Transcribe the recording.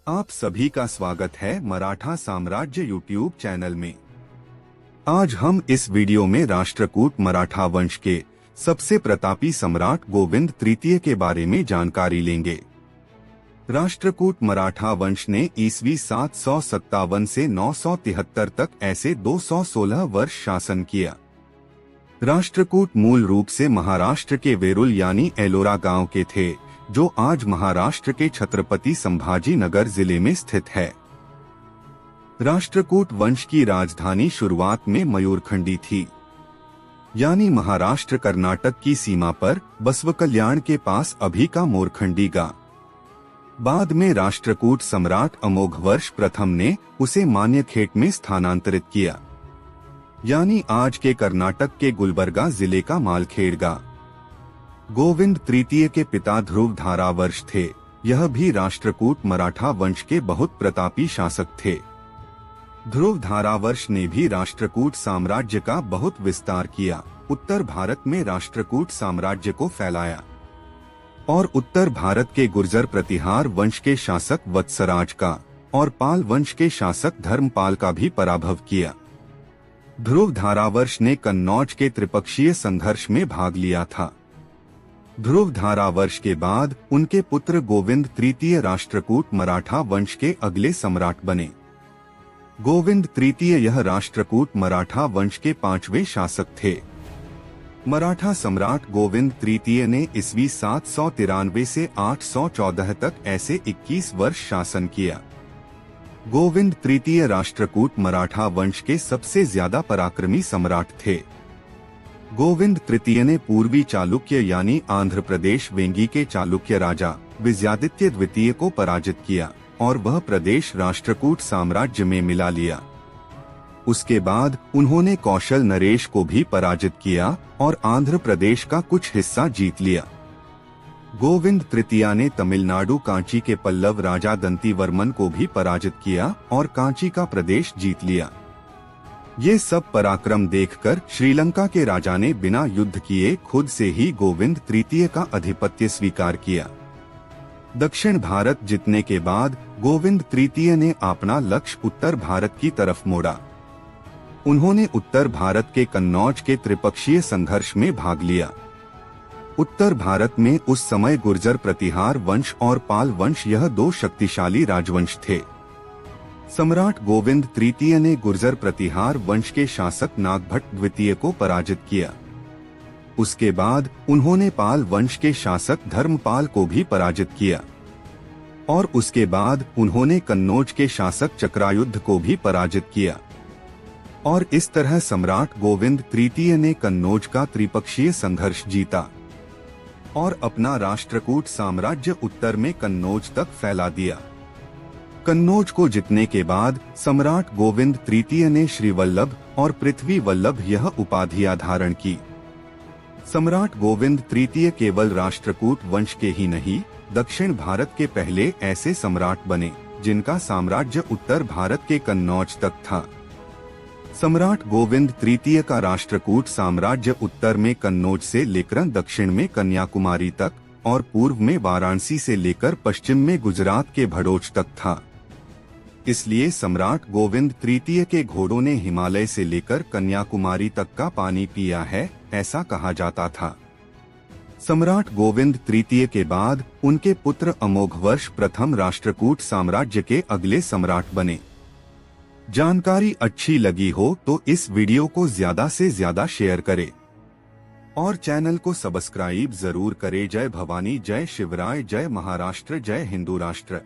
आप सभी का स्वागत है मराठा साम्राज्य यूट्यूब चैनल में। आज हम इस वीडियो में राष्ट्रकूट मराठा वंश के सबसे प्रतापी सम्राट गोविंद तृतीय के बारे में जानकारी लेंगे। राष्ट्रकूट मराठा वंश ने ईस्वी 757 से 973 तक ऐसे 216 वर्ष शासन किया। राष्ट्रकूट मूल रूप से महाराष्ट्र के वेरुल यानी एलोरा गांव के थे, जो आज महाराष्ट्र के छत्रपति संभाजी नगर जिले में स्थित है। राष्ट्रकूट वंश की राजधानी शुरुआत में मयूरखंडी थी, यानी महाराष्ट्र कर्नाटक की सीमा पर बसवकल्याण के पास अभी का मोरखंडी गांव। बाद में राष्ट्रकूट सम्राट अमोघवर्ष प्रथम ने उसे मान्यखेट में स्थानांतरित किया, यानी आज के कर्नाटक के गुलबर्गा जिले का मालखेड़ गांव। गोविंद तृतीय के पिता ध्रुव धारावर्ष थे। यह भी राष्ट्रकूट मराठा वंश के बहुत प्रतापी शासक थे। ध्रुव धारावर्ष ने भी राष्ट्रकूट साम्राज्य का बहुत विस्तार किया, उत्तर भारत में राष्ट्रकूट साम्राज्य को फैलाया और उत्तर भारत के गुर्जर प्रतिहार वंश के शासक वत्सराज का और पाल वंश के शासक धर्मपाल का भी पराभव किया। ध्रुव धारावर्ष ने कन्नौज के त्रिपक्षीय संघर्ष में भाग लिया था। ध्रुव धारावर्ष के बाद उनके पुत्र गोविंद तृतीय राष्ट्रकूट मराठा वंश के अगले सम्राट बने। गोविंद तृतीय यह राष्ट्रकूट मराठा वंश के 5वें शासक थे। मराठा सम्राट गोविंद तृतीय ने ईस्वी 793 से 814 तक ऐसे 21 वर्ष शासन किया। गोविंद तृतीय राष्ट्रकूट मराठा वंश के सबसे ज्यादा पराक्रमी सम्राट थे। गोविंद तृतीय ने पूर्वी चालुक्य यानी आंध्र प्रदेश वेंगी के चालुक्य राजा विजयादित्य द्वितीय को पराजित किया और वह प्रदेश राष्ट्रकूट साम्राज्य में मिला लिया। उसके बाद उन्होंने कौशल नरेश को भी पराजित किया और आंध्र प्रदेश का कुछ हिस्सा जीत लिया। गोविंद तृतीया ने तमिलनाडु कांची के पल्लव राजा दंतीवर्मन को भी पराजित किया और कांची का प्रदेश जीत लिया। ये सब पराक्रम देखकर श्रीलंका के राजा ने बिना युद्ध किए खुद से ही गोविंद तृतीय का आधिपत्य स्वीकार किया। दक्षिण भारत जीतने के बाद गोविंद तृतीय ने अपना लक्ष्य उत्तर भारत की तरफ मोड़ा। उन्होंने उत्तर भारत के कन्नौज के त्रिपक्षीय संघर्ष में भाग लिया। उत्तर भारत में उस समय गुर्जर प्रतिहार वंश और पाल वंश यह दो शक्तिशाली राजवंश थे। सम्राट गोविंद तृतीय ने गुर्जर प्रतिहार वंश के शासक नागभट्ट द्वितीय को पराजित किया। उसके बाद उन्होंने पाल वंश के शासक धर्मपाल को भी पराजित किया और उसके बाद उन्होंने कन्नौज के शासक चक्रायुद्ध को भी पराजित किया और इस तरह सम्राट गोविंद तृतीय ने कन्नौज का त्रिपक्षीय संघर्ष जीता और अपना राष्ट्रकूट साम्राज्य उत्तर में कन्नौज तक फैला दिया। कन्नौज को जीतने के बाद सम्राट गोविंद तृतीय ने श्रीवल्लभ और पृथ्वी वल्लभ यह उपाधियां धारण की। सम्राट गोविंद तृतीय केवल राष्ट्रकूट वंश के ही नहीं, दक्षिण भारत के पहले ऐसे सम्राट बने जिनका साम्राज्य उत्तर भारत के कन्नौज तक था। सम्राट गोविंद तृतीय का राष्ट्रकूट साम्राज्य उत्तर में कन्नौज से लेकर दक्षिण में कन्याकुमारी तक और पूर्व में वाराणसी से लेकर पश्चिम में गुजरात के भड़ोच तक था। इसलिए सम्राट गोविंद तृतीय के घोड़ों ने हिमालय से लेकर कन्याकुमारी तक का पानी पिया है, ऐसा कहा जाता था। सम्राट गोविंद तृतीय के बाद उनके पुत्र अमोघवर्ष प्रथम राष्ट्रकूट साम्राज्य के अगले सम्राट बने। जानकारी अच्छी लगी हो तो इस वीडियो को ज्यादा से ज्यादा शेयर करें और चैनल को सब्सक्राइब जरूर करें। जय भवानी, जय शिवराय, जय महाराष्ट्र, जय हिंदू राष्ट्र।